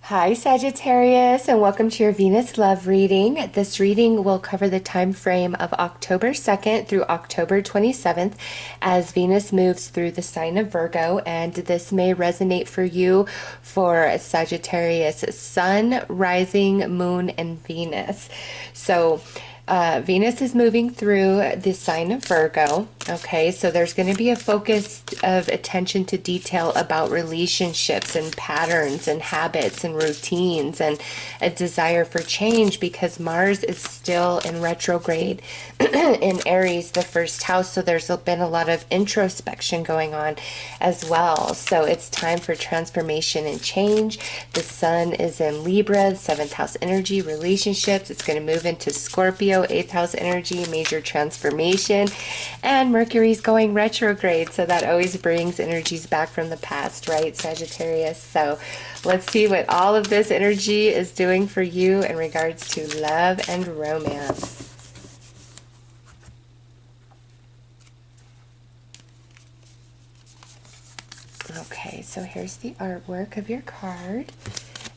Hi Sagittarius, and welcome to your Venus love reading. This reading will cover the time frame of October 2nd through October 27th as Venus moves through the sign of Virgo, and this may resonate for you for Sagittarius Sun, Rising, Moon, and Venus. So Venus is moving through the sign of Virgo. Okay, so there's going to be a focus of attention to detail about relationships and patterns and habits and routines and a desire for change because Mars is still in retrograde in Aries, the first house. So there's been a lot of introspection going on as well. So it's time for transformation and change. The sun is in Libra, 7th house energy, relationships. It's going to move into Scorpio, 8th house energy, major transformation, and Mercury's going retrograde, so that always brings energies back from the past, right, Sagittarius? So let's see what all of this energy is doing for you in regards to love and romance. Okay, so here's the artwork of your card.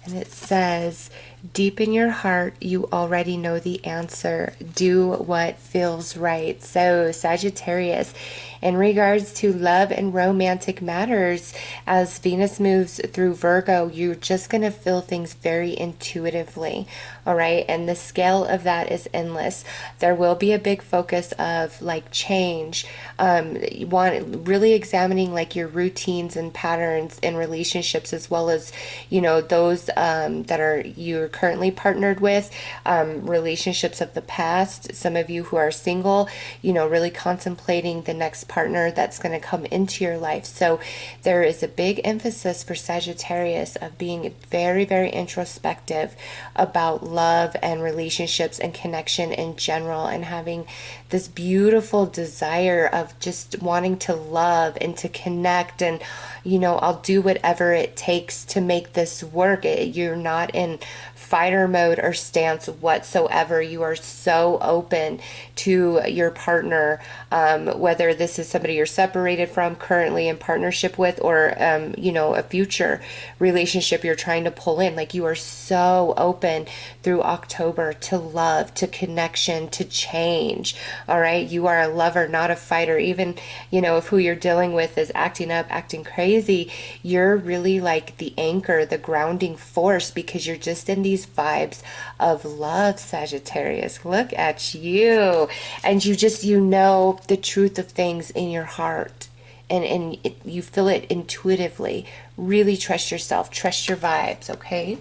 And it says, deep in your heart, you already know the answer. Do what feels right. So, Sagittarius, in regards to love and romantic matters, as Venus moves through Virgo, you're just going to feel things very intuitively. All right. And the scale of that is endless. There will be a big focus of like change. You want really examining like your routines and patterns in relationships, as well as, you know, those that you're currently partnered with, relationships of the past. Some of you who are single, you know, really contemplating the next partner that's going to come into your life. So there is a big emphasis for Sagittarius of being very, very introspective about love and relationships and connection in general, and having this beautiful desire of just wanting to love and to connect, and you know, I'll do whatever it takes to make this work. You're not in fighter mode or stance whatsoever. You are so open to your partner, whether this is somebody you're separated from, currently in partnership with, or you know, a future relationship you're trying to pull in. Like, you are so open through October to love, to connection, to change. All right, you are a lover, not a fighter. Even, you know, if who you're dealing with is acting up, acting crazy, you're really like the anchor, the grounding force, because you're just in these vibes of love, Sagittarius. Look at you. And you know the truth of things in your heart, and you feel it intuitively. Really trust yourself, trust your vibes, okay?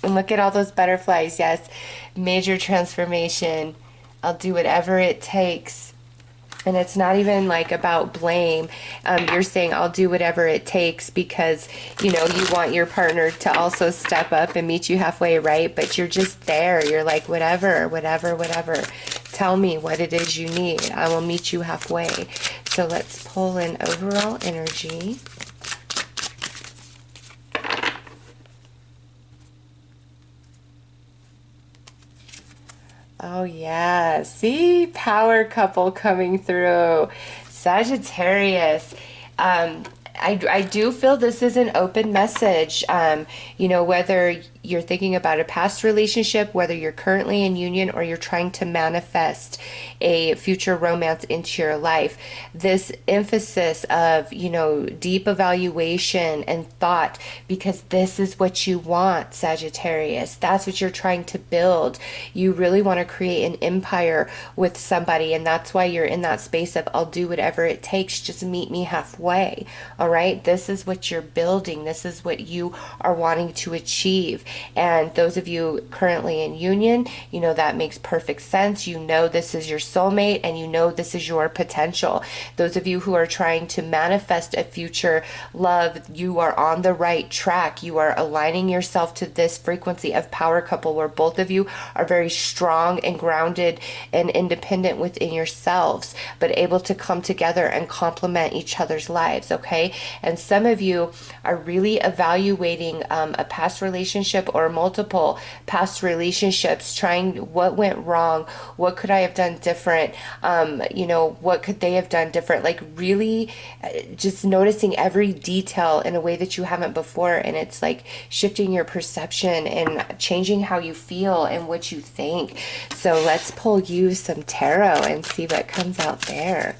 And look at all those butterflies. Yes, major transformation. I'll do whatever it takes. And it's not even like about blame. You're saying, I'll do whatever it takes because, you know, you want your partner to also step up and meet you halfway, right? But you're just there. You're like, whatever. Tell me what it is you need. I will meet you halfway. So let's pull in overall energy. Oh yeah, see, power couple coming through. Sagittarius. I do feel this is an open message. You know, whether you're thinking about a past relationship, whether you're currently in union, or you're trying to manifest a future romance into your life, this emphasis of, you know, deep evaluation and thought, because this is what you want, Sagittarius. That's what you're trying to build. You really want to create an empire with somebody, and that's why you're in that space of, I'll do whatever it takes, just meet me halfway. All right, this is what you're building. This is what you are wanting to achieve. And those of you currently in union, you know, that makes perfect sense. You know, this is your soulmate, and you know, this is your potential. Those of you who are trying to manifest a future love, you are on the right track. You are aligning yourself to this frequency of power couple, where both of you are very strong and grounded and independent within yourselves, but able to come together and complement each other's lives. Okay. And some of you are really evaluating a past relationship or multiple past relationships, trying what went wrong, what could I have done different, you know, what could they have done different, like really just noticing every detail in a way that you haven't before. And it's like shifting your perception and changing how you feel and what you think. So let's pull you some tarot and see what comes out there.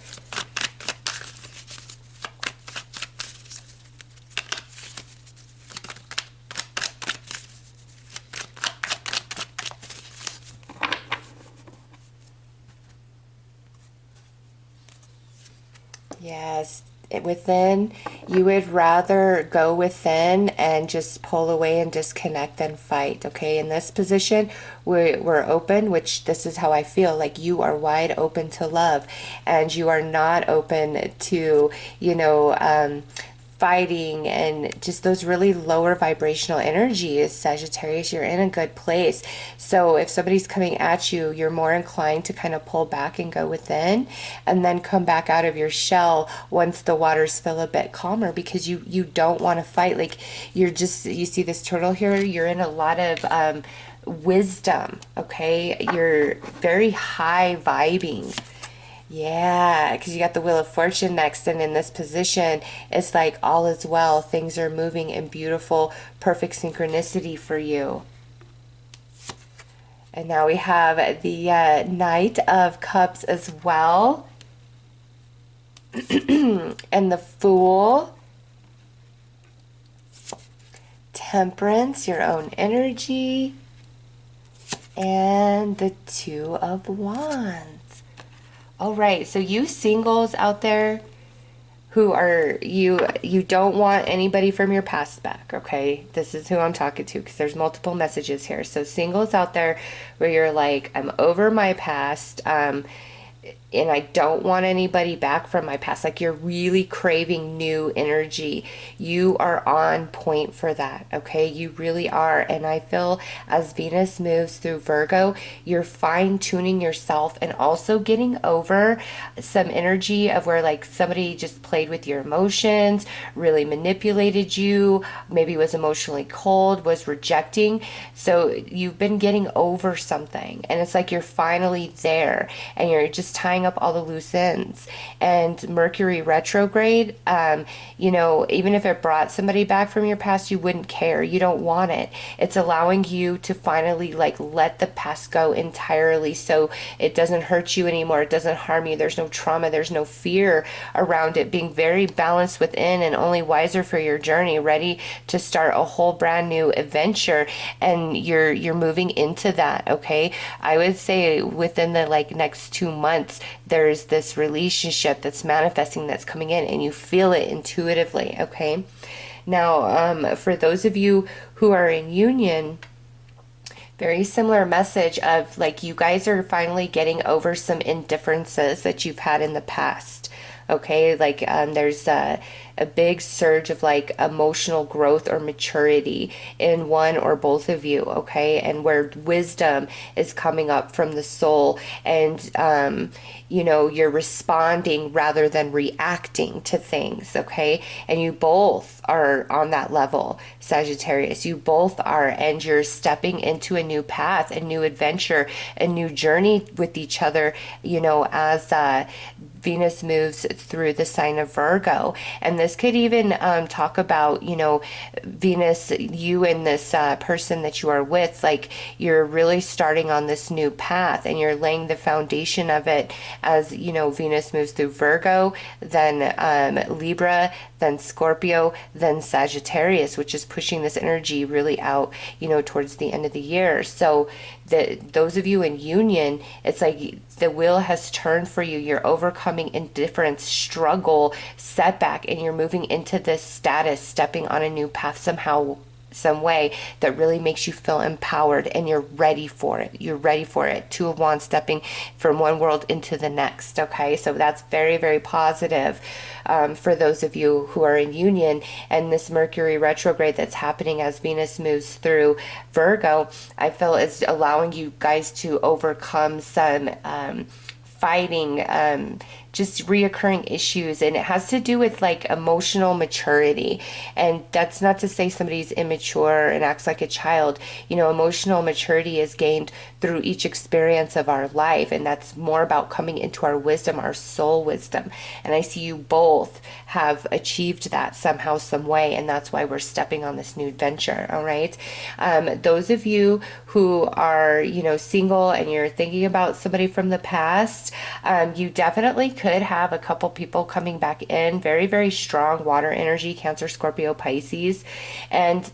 Yes, within, you would rather go within and just pull away and disconnect than fight. Okay, in this position, we're open, which this is how I feel, like you are wide open to love, and you are not open to, you know, fighting and just those really lower vibrational energies. Sagittarius, you're in a good place. So if somebody's coming at you, you're more inclined to kind of pull back and go within, and then come back out of your shell once the waters feel a bit calmer, because you don't want to fight. Like you see this turtle here, you're in a lot of wisdom. Okay, you're very high vibing. Yeah, because you got the Wheel of Fortune next, and in this position, it's like all is well. Things are moving in beautiful, perfect synchronicity for you. And now we have the Knight of Cups as well. And the Fool. Temperance, your own energy. And the Two of Wands. All right, so you singles out there who are, you don't want anybody from your past back, okay? This is who I'm talking to, because there's multiple messages here. So singles out there where you're like, I'm over my past, and I don't want anybody back from my past. Like you're really craving new energy. You are on point for that, okay? You really are. And I feel as Venus moves through Virgo, you're fine-tuning yourself and also getting over some energy of where like somebody just played with your emotions, really manipulated you, maybe was emotionally cold, was rejecting. So you've been getting over something, and it's like you're finally there, and you're just tying up all the loose ends. And Mercury retrograde, you know, even if it brought somebody back from your past, you wouldn't care. You don't want it. It's allowing you to finally like let the past go entirely, so it doesn't hurt you anymore. It doesn't harm you. There's no trauma. There's no fear around it. Being very balanced within and only wiser for your journey, ready to start a whole brand new adventure. And you're moving into that, okay? I would say within the like next 2 months, there's this relationship that's manifesting, that's coming in, and you feel it intuitively, okay? Now, for those of you who are in union, very similar message of like you guys are finally getting over some indifferences that you've had in the past, okay? Like there's a big surge of like emotional growth or maturity in one or both of you, okay? And where wisdom is coming up from the soul, and you know, you're responding rather than reacting to things, okay? And you both are on that level, Sagittarius. You both are, and you're stepping into a new path, a new adventure, a new journey with each other, you know, as Venus moves through the sign of Virgo. And this could even talk about, you know, Venus, you and this person that you are with, like you're really starting on this new path, and you're laying the foundation of it as, you know, Venus moves through Virgo, then Libra, then Scorpio, then Sagittarius, which is pushing this energy really out, you know, towards the end of the year. So those of you in union, it's like the wheel has turned for you. You're overcoming indifference, struggle, setback, and you're moving into this status, stepping on a new path somehow, some way that really makes you feel empowered, and you're ready for it. You're ready for it. Two of Wands, stepping from one world into the next, okay? So that's very, very positive for those of you who are in union. And this Mercury retrograde that's happening as Venus moves through Virgo, I feel is allowing you guys to overcome some fighting just reoccurring issues, and it has to do with like emotional maturity. And that's not to say somebody's immature and acts like a child. You know, emotional maturity is gained through each experience of our life, and that's more about coming into our wisdom, our soul wisdom. And I see you both have achieved that somehow, some way, and that's why we're stepping on this new adventure. All right. Those of you who are, you know, single and you're thinking about somebody from the past, you definitely could have a couple people coming back in. Very, very strong water energy, Cancer, Scorpio, Pisces. And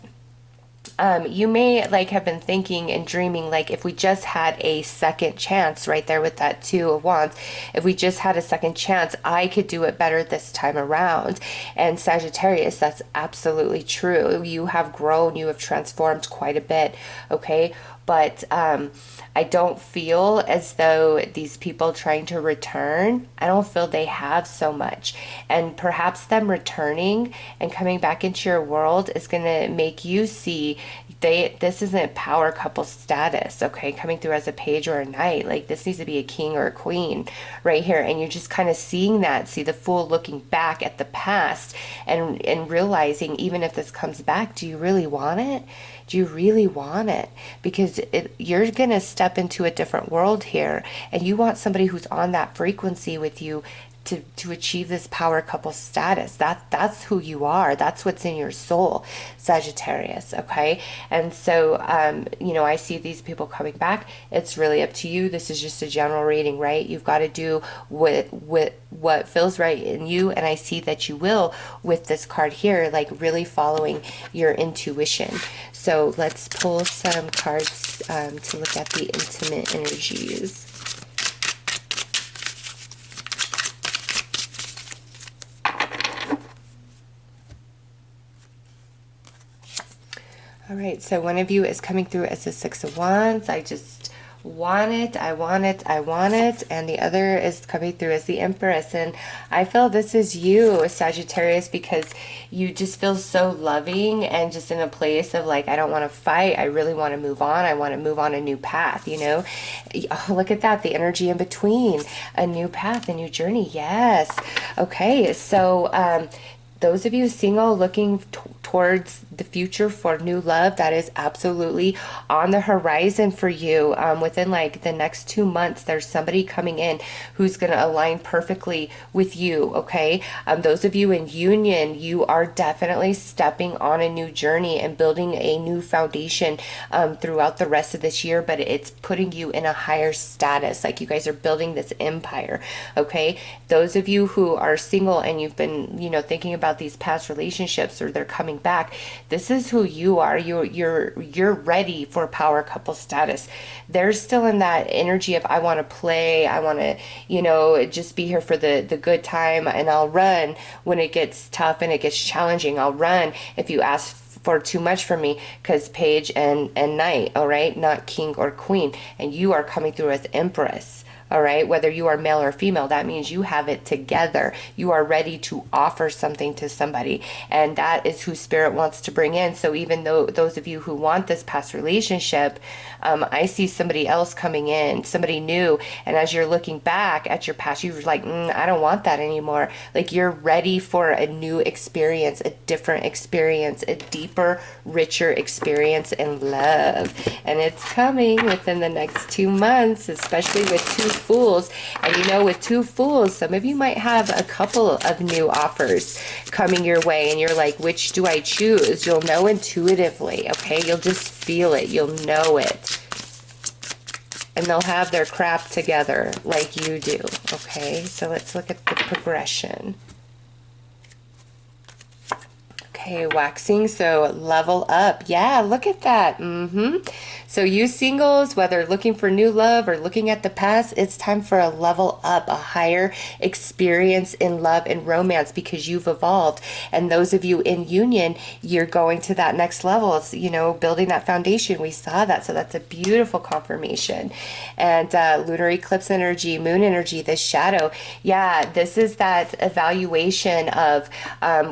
you may like have been thinking and dreaming like, if we just had a second chance, right there with that Two of Wands, if we just had a second chance, I could do it better this time around. And Sagittarius, that's absolutely true. You have grown, you have transformed quite a bit, okay? But I don't feel as though these people trying to return, I don't feel they have so much. And perhaps them returning and coming back into your world is going to make you see this isn't power couple status, okay? Coming through as a page or a knight, like this needs to be a king or a queen right here. And you're just kind of seeing that, see the Fool looking back at the past and realizing, even if this comes back, do you really want it? Do you really want it? Because you're going to step into a different world here, and you want somebody who's on that frequency with you to achieve this power couple status. That's who you are. That's what's in your soul, Sagittarius, okay? And so, you know, I see these people coming back. It's really up to you. This is just a general reading, right? You've got to do what feels right in you, and I see that you will with this card here, like really following your intuition. So let's pull some cards to look at the intimate energies. All right, so one of you is coming through as the Six of Wands. I just want it, I want it, I want it. And the other is coming through as the Empress. And I feel this is you, Sagittarius, because you just feel so loving and just in a place of like, I don't want to fight. I really want to move on. I want to move on a new path, you know? Oh, look at that, the energy in between. A new path, a new journey. Yes. Okay, so those of you single looking towards the future for new love, that is absolutely on the horizon for you. Within like the next 2 months, there's somebody coming in who's going to align perfectly with you, okay? Those of you in union, you are definitely stepping on a new journey and building a new foundation throughout the rest of this year, but it's putting you in a higher status, like you guys are building this empire, okay? Those of you who are single and you've been, you know, thinking about these past relationships, or they're coming back, this is who you are. You're ready for power couple status. They're still in that energy of, I want to play, I want to, you know, just be here for the good time, and I'll run when it gets tough and it gets challenging. I'll run if you ask for too much from me, because page and knight, all right, not king or queen. And you are coming through as Empress. All right, whether you are male or female, that means you have it together. You are ready to offer something to somebody, and that is who Spirit wants to bring in. So even though those of you who want this past relationship, I see somebody else coming in, somebody new, and as you're looking back at your past, you're like, I don't want that anymore. Like, you're ready for a new experience, a different experience, a deeper, richer experience in love. And it's coming within the next 2 months, especially with Two Fools. And you know, with Two Fools, some of you might have a couple of new offers coming your way, and you're like, which do I choose? You'll know intuitively, okay? You'll just feel it. You'll know it. And they'll have their crap together like you do, okay? So let's look at the progression. Okay, waxing, so level up. Yeah, look at that. So you singles, whether looking for new love or looking at the past, it's time for a level up, a higher experience in love and romance, because you've evolved. And those of you in union, you're going to that next level. It's, you know, building that foundation. We saw that. So that's a beautiful confirmation. And lunar eclipse energy, moon energy, this shadow. Yeah, this is that evaluation of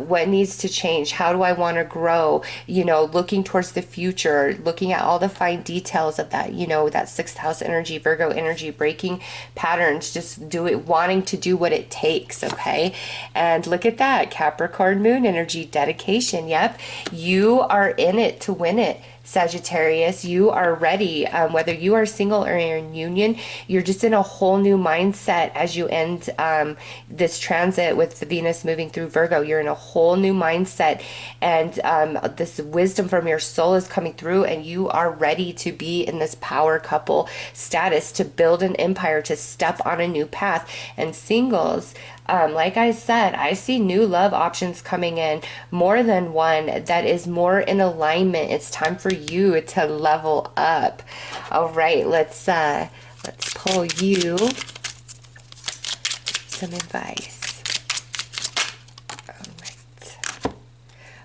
what needs to change. How How do I want to grow? You know, looking towards the future, looking at all the fine details of that, you know, that sixth house energy, Virgo energy, breaking patterns, just do it, wanting to do what it takes. Okay. And look at that, Capricorn moon energy, dedication. Yep. You are in it to win it. Sagittarius, you are ready. Whether you are single or you're in union, you're just in a whole new mindset as you end this transit with the Venus moving through Virgo. You're in a whole new mindset, and this wisdom from your soul is coming through, and you are ready to be in this power couple status, to build an empire, to step on a new path. And singles, like I said, I see new love options coming in, more than one that is more in alignment. It's time for you to level up. All right, let's pull you some advice. All right.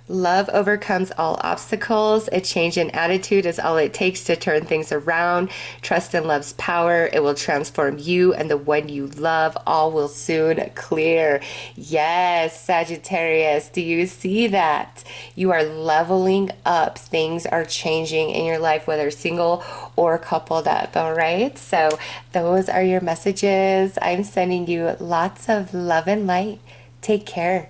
Love overcomes all obstacles. A change in attitude is all it takes to turn things around. Trust in love's power. It will transform you and the one you love. All will soon clear. Yes, Sagittarius, do you see that? You are leveling up. Things are changing in your life, whether single or coupled up. All right, so those are your messages. I'm sending you lots of love and light. Take care.